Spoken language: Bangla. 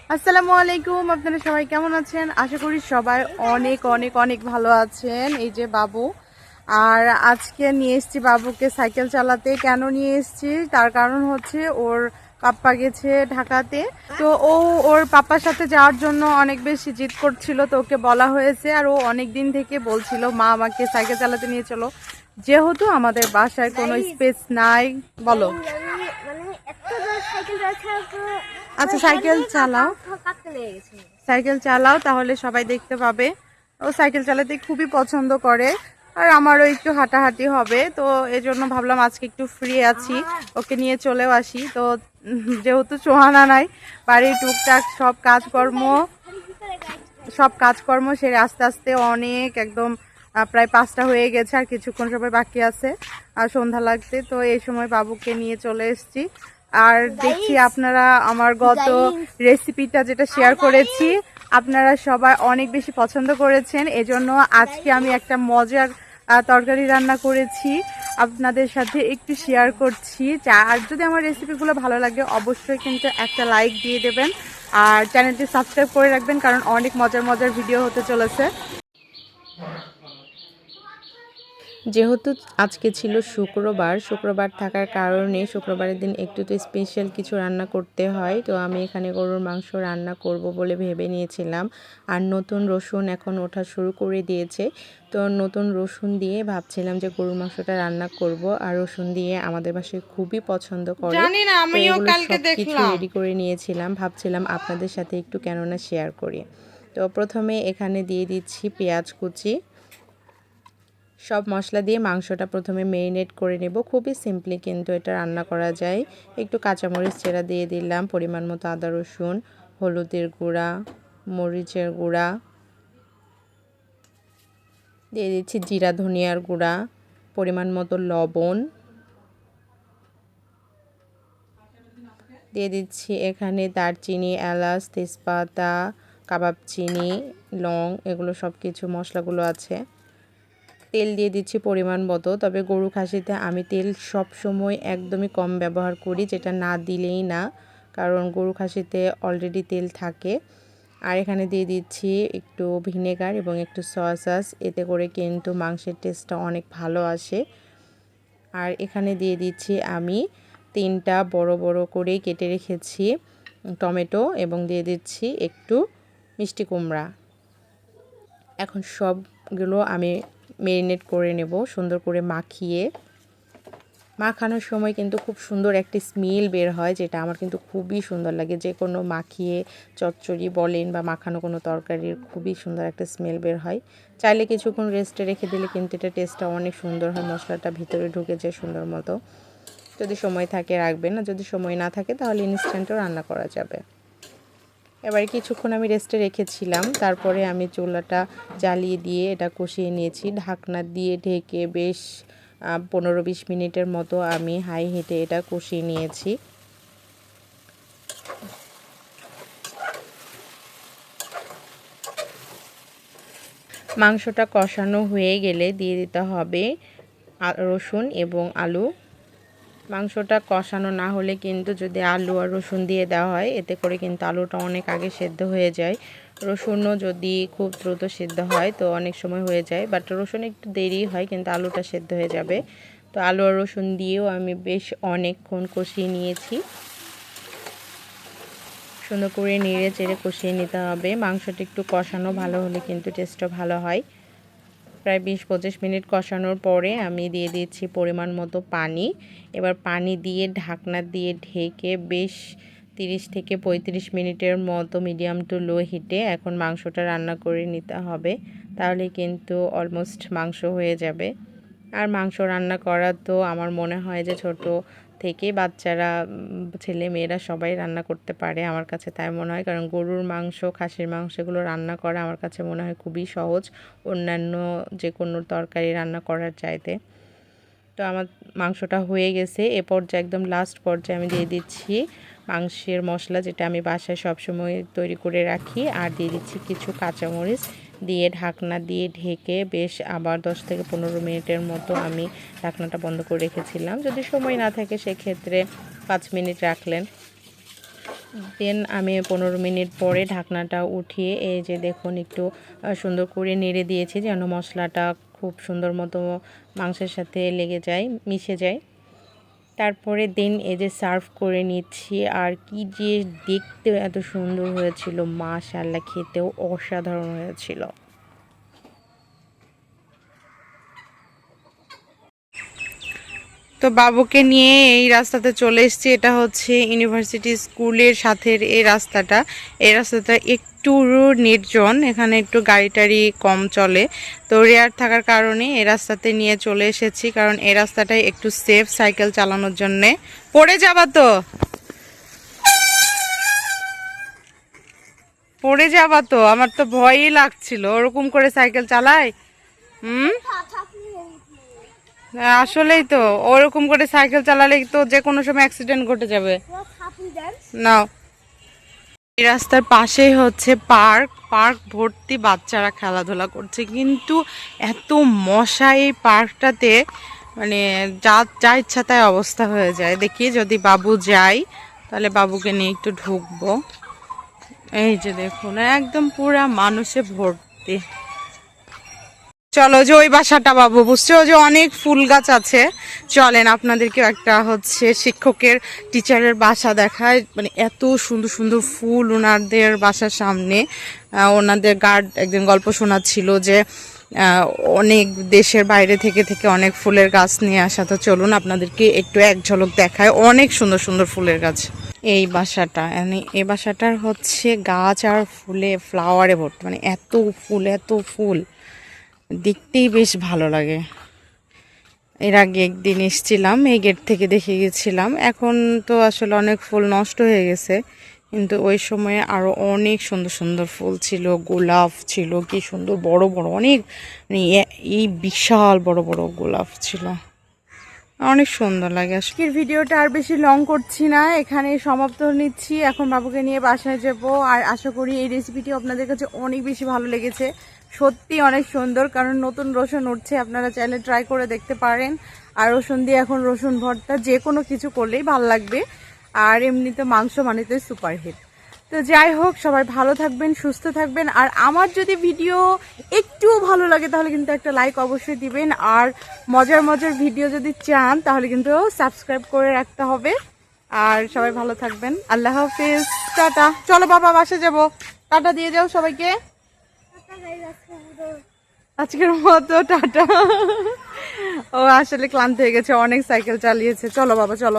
আসসালামু আলাইকুম। আপনারা সবাই কেমন আছেন? আশা করি সবাই অনেক অনেক অনেক ভালো আছেন। এই যে বাবু, আর আজকে নিয়ে এসেছি বাবুকে সাইকেল চালাতে। কেন নিয়ে এসেছি তার কারণ হচ্ছে ওর পাপ্পা গেছে ঢাকাতে, তো ও ওর পাপ্পার সাথে যাওয়ার জন্য অনেক বেশি জিদ করছিল, তো ওকে বলা হয়েছে। আর ও অনেক দিন থেকে বলছিল মা আমাকে সাইকেল চালাতে নিয়ে চলো, যেহেতু আমাদের বাসায় কোনো স্পেস নাই। বলো। আচ্ছা, সাইকেল চালাও, সাইকেল চালাও, তাহলে সবাই দেখতে পাবে। ও সাইকেল চালাতে খুবই পছন্দ করে, আর আমারও একটু হাঁটাহাঁটি হবে, তো এজন্য ভাবলাম আজকে একটু ফ্রি আছি, ওকে নিয়ে চলেও আসি। তো যেহেতু সোহানা নাই, বাড়ির টুকটাক সব কাজকর্ম সেরে আস্তে আস্তে অনেক একদম প্রায় 5টা হয়ে গেছে, আর কিছুক্ষণ সবাই বাকি আছে আর সন্ধ্যা লাগতে। তো এই সময় বাবুকে নিয়ে চলে এসেছি। আর দেখছি আপনারা আমার গত রেসিপিটা যেটা শেয়ার করেছি, আপনারা সবাই অনেক বেশি পছন্দ করেছেন। এজন্য আজকে আমি একটা মজার তরকারি রান্না করেছি, আপনাদের সাথে একটু শেয়ার করছি। আর যদি আমার রেসিপিগুলো ভালো লাগে অবশ্যই কিন্তু একটা লাইক দিয়ে দেবেন, আর চ্যানেলটি সাবস্ক্রাইব করে রাখবেন, কারণ অনেক মজার মজার ভিডিও হতে চলেছে। যেহেতু আজকে ছিল শুক্রবার থাকার কারণে শুক্রবারের দিন একটু তো স্পেশাল কিছু রান্না করতে হয়, তো আমি এখানে গরুর মাংস রান্না করব বলে ভেবে নিয়েছিলাম। আর নতুন রসুন এখন ওঠা শুরু করে দিয়েছে, তো নতুন রসুন দিয়ে ভাবছিলাম যে গরুর মাংসটা রান্না করব। আর রসুন দিয়ে আমাদের বাসায় খুবই পছন্দ করে, তো এগুলো সব কিছু রেডি করে নিয়েছিলাম, ভাবছিলাম আপনাদের সাথে একটু কেননা শেয়ার করি। তো প্রথমে এখানে দিয়ে দিচ্ছি পেঁয়াজ কুচি। সব মশলা দিয়ে মাংসটা প্রথমে মেরিনেট করে নেব, খুবই সিম্পলি কিন্তু এটা রান্না করা যায়। একটু কাঁচামরিচ চেরা দিয়ে দিলাম, পরিমাণ মতো আদা রসুন, হলুদের গুঁড়া, মরিচের গুঁড়া দিয়ে দিচ্ছি, জিরা ধনিয়ার গুঁড়া, পরিমাণ মতো লবণ দিয়ে দিচ্ছি। এখানে দারচিনি, এলাচ, তেজপাতা, কাবাব চিনি, লং, এগুলো সব কিছু মশলাগুলো আছে। তেল দিয়ে দিচ্ছি পরিমাণ মতো, তবে গরু খাসিতে আমি তেল সব সময় একদমই কম ব্যবহার করি, যেটা না দিলেই না, কারণ গরু খাসিতে অলরেডি তেল থাকে। আর এখানে দিয়ে দিচ্ছি একটু ভিনেগার এবং একটু সয়া সস, এতে করে কিন্তু মাংসের টেস্টটা অনেক ভালো আসে। আর এখানে দিয়ে দিচ্ছি আমি 3টা বড় বড় করে কেটে রেখেছি টমেটো, এবং দিয়ে দিচ্ছি একটু মিষ্টি কুমড়া। এখন সবগুলো আমি মেরিনেট করে নেব সুন্দর করে মাখিয়ে। মাখানোর সময় কিন্তু খুব সুন্দর একটি স্মেল বের হয়, যেটা আমার কিন্তু খুবই সুন্দর লাগে। যে কোনো মাখিয়ে চচ্চড়ি বলেন বা মাখানো কোনো তরকারির খুবই সুন্দর একটা স্মেল বের হয়। চাইলে কিছুক্ষণ রেস্টে রেখে দিলে কিন্তু এটা টেস্টটা অনেক সুন্দর হয়, মশলাটা ভিতরে ঢুকে যায় সুন্দর মতো। যদি সময় থাকে রাখবেন, না যদি সময় না থাকে তাহলে ইনস্ট্যান্টও রান্না করা যাবে। এবারে কিছুক্ষণ আমি রেস্টে রেখেছিলাম, তারপরে আমি চুলাটা জ্বালিয়ে দিয়ে এটা কষিয়ে নিয়েছি। ঢাকনা দিয়ে ঢেকে বেশ 15-20 মিনিটের মতো আমি হাই হিটে এটা কষিয়ে নিয়েছি। মাংসটা কষানো হয়ে গেলে দিয়ে দিতে হবে রসুন এবং আলু। মাংসটা কষানো না হলে কিন্তু যদি আলু আর রসুন দিয়ে দেওয়া হয়, এতে করে কিন্তু আলুটা অনেক আগে সেদ্ধ হয়ে যায়। রসুনও যদি খুব দ্রুত সেদ্ধ হয় তো অনেক সময় হয়ে যায়, বাট রসুন একটু দেরি হয় কিন্তু আলুটা সেদ্ধ হয়ে যাবে। তো আলু আর রসুন দিয়েও আমি বেশ অনেকক্ষণ কষিয়ে নিয়েছি। সুন্দর করে নেড়ে চেড়ে কষিয়ে নিতে হবে। মাংসটা একটু কষানো ভালো হলে কিন্তু টেস্টটা ভালো হয়। প্রায় 20-25 মিনিট কষানোর পরে আমি দিয়ে দিচ্ছি পরিমাণ মতো পানি। এবার পানি দিয়ে ঢাকনা দিয়ে ঢেকে বেশ 30-35 মিনিটের মতো মিডিয়াম টু লো হিটে এখন মাংসটা রান্না করে নিতে হবে, তাহলে কিন্তু অলমোস্ট মাংস হয়ে যাবে। আর মাংস রান্না করা তো আমার মনে হয় যে ছোট থেকে বাচ্চারা, ছেলে মেয়েরা সবাই রান্না করতে পারে, আমার কাছে তাই মনে হয়। কারণ গরুর মাংস, খাসির মাংস এগুলো রান্না করা আমার কাছে মনে হয় খুবই সহজ অন্যান্য যে কোনো তরকারি রান্না করার চাইতে। তো আমার মাংসটা হয়ে গেছে। এ পর্যায়ে একদম লাস্ট পর্যায়ে আমি দিয়ে দিচ্ছি মাংসের মশলা, যেটা আমি বাসায় সবসময় তৈরি করে রাখি, আর দিয়ে দিচ্ছি কিছু কাঁচামরিচ দিয়ে ঢাকনা দিয়ে ঢেকে বেশ আবার 10-15 মিনিটের মতো আমি ঢাকনাটা বন্ধ করে রেখেছিলাম। যদি সময় না থাকে সেক্ষেত্রে 5 মিনিট রাখলেন। দেন আমি 15 মিনিট পরে ঢাকনাটা উঠিয়ে এই যে দেখুন একটু সুন্দর করে নেড়ে দিয়েছি যেন মশলাটা খুব সুন্দর মতো মাংসের সাথে লেগে যায়, মিশে যায়। তারপরে দেন এই যে সার্ভ করে নিচ্ছি। আর কি যে দেখতে এত সুন্দর হয়েছিল, মাশাআল্লাহ, খেতেও অসাধারণ হয়েছিল। তো বাবুকে নিয়ে এই রাস্তাতে চলে এসেছি। এটা হচ্ছে ইউনিভার্সিটি স্কুলের সাথে এই রাস্তাটা। এই রাস্তাটা একটু নির্জন, এখানে একটু গাড়ি টাড়ি কম চলে। তো রেয়ার থাকার কারণে এই রাস্তাতে নিয়ে চলে এসেছি, কারণ এই রাস্তাটাই একটু সেফ সাইকেল চালানোর জন্যে। পড়ে যাবা তো, পড়ে যাবা তো, আমার তো ভয়ই লাগছিল ওরকম করে সাইকেল চালায়। হুম, আসলেই তো ওরকম করে সাইকেল চালালে তো যে কোনো সময় অ্যাক্সিডেন্ট ঘটে যাবে। নাও, এই রাস্তার পাশেই হচ্ছে পার্ক। পার্ক ভর্তি বাচ্চারা খেলাধুলা করছে, কিন্তু এত মশা এই পার্কটাতে, মানে যা যা ইচ্ছা তাই অবস্থা হয়ে যায়। দেখি যদি বাবু যায় তাহলে বাবুকে নিয়ে একটু ঢুকবো। এই যে দেখুন একদম পুরা মানুষে ভর্তি। চলো, যে ওই বাসাটা বাবু বুঝছো, যে অনেক ফুল গাছ আছে, চলেন আপনাদেরকে একটা হচ্ছে শিক্ষকের টিচারের বাসা দেখায়। মানে এত সুন্দর সুন্দর ফুল ওনাদের বাসার সামনে। ওনাদের গার্ড একদিন গল্প শোনাচ্ছিল যে অনেক দেশের বাইরে থেকে থেকে অনেক ফুলের গাছ নিয়ে আসা। তো চলুন আপনাদেরকে একটু এক ঝলক দেখায়, অনেক সুন্দর সুন্দর ফুলের গাছ। এই বাসাটা, মানে এই বাসাটার হচ্ছে গাছ আর ফুলে ফ্লাওয়ারে ভর্তি, মানে এত ফুল এত ফুল, দেখতেই বেশ ভালো লাগে। এর আগে একদিন এসেছিলাম, এই গেট থেকে দেখে গেছিলাম। এখন তো আসলে অনেক ফুল নষ্ট হয়ে গেছে, কিন্তু ওই সময়ে আরও অনেক সুন্দর সুন্দর ফুল ছিল। গোলাপ ছিল, কি সুন্দর বড় বড় অনেক, মানে এই বিশাল বড় বড় গোলাপ ছিল, অনেক সুন্দর লাগে। আজকের ভিডিওটা আর বেশি লং করছি না, এখানে সমাপ্ত নিচ্ছি। এখন বাবুকে নিয়ে বাসায় যাব। আর আশা করি এই রেসিপিটি আপনাদের কাছে অনেক বেশি ভালো লেগেছে। সত্যি অনেক সুন্দর, কারণ নতুন রসুন উঠছে, আপনারা চাইলে ট্রাই করে দেখতে পারেন। আর রসুন দিয়ে এখন রসুন ভর্তা যে কোনো কিছু করলেই ভালো লাগবে। আর এমনিতে মাংস মানে তো সুপারহিট। তো যাই হোক, সবাই ভালো থাকবেন, সুস্থ থাকবেন। আর আমার যদি ভিডিও একটুও ভালো লাগে তাহলে কিন্তু একটা লাইক অবশ্যই দিবেন। আর মজার মজার ভিডিও যদি চান তাহলে কিন্তু সাবস্ক্রাইব করে রাখতে হবে। আর সবাই ভালো থাকবেন, আল্লাহ হাফিজ, টাটা। চলো বাবা, বাসা যাব, টাটা দিয়ে যাও সবাইকে। আজকের মতো টাটা। ও আসলে ক্লান্ত হয়ে গেছে, অনেক সাইকেল চালিয়েছে। চলো বাবা, চলো।